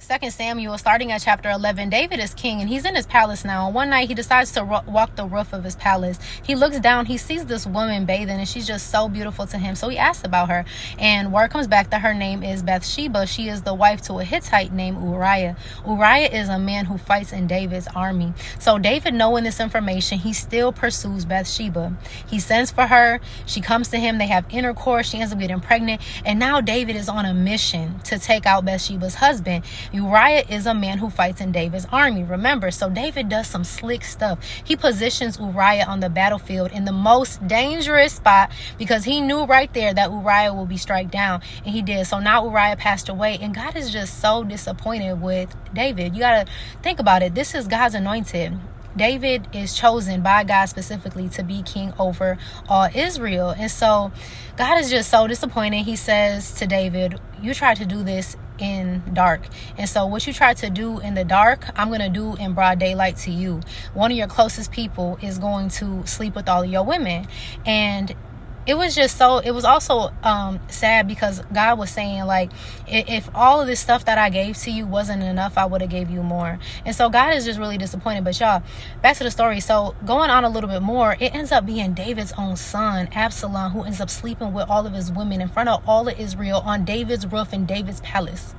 2 Samuel, starting at chapter 11, David is king and he's in his palace now. One night he decides to walk the roof of his palace. He looks down, he sees this woman bathing and she's just so beautiful to him. So he asks about her, and word comes back that her name is Bathsheba. She is the wife to a Hittite named Uriah. Uriah is a man who fights in David's army. So David, knowing this information, he still pursues Bathsheba. He sends for her. She comes to him. They have intercourse. She ends up getting pregnant. And now David is on a mission to take out Bathsheba's husband. Uriah is a man who fights in David's army. Remember, so David does some slick stuff. He positions Uriah on the battlefield in the most dangerous spot because he knew right there that Uriah will be struck down, and he did. So now Uriah passed away, and God is just so disappointed with David. You got to think about it. This is God's anointed. David is chosen by God specifically to be king over all Israel. And so God is just so disappointed. He says to David, you tried to do this in dark, and so what you tried to do in the dark, I'm going to do in broad daylight to you. One of your closest people is going to sleep with all of your women. And it was also sad because God was saying, like, if all of this stuff that I gave to you wasn't enough, I would have gave you more. And so God is just really disappointed. But y'all, back to the story. So going on a little bit more, it ends up being David's own son, Absalom, who ends up sleeping with all of his women in front of all of Israel on David's roof in David's palace.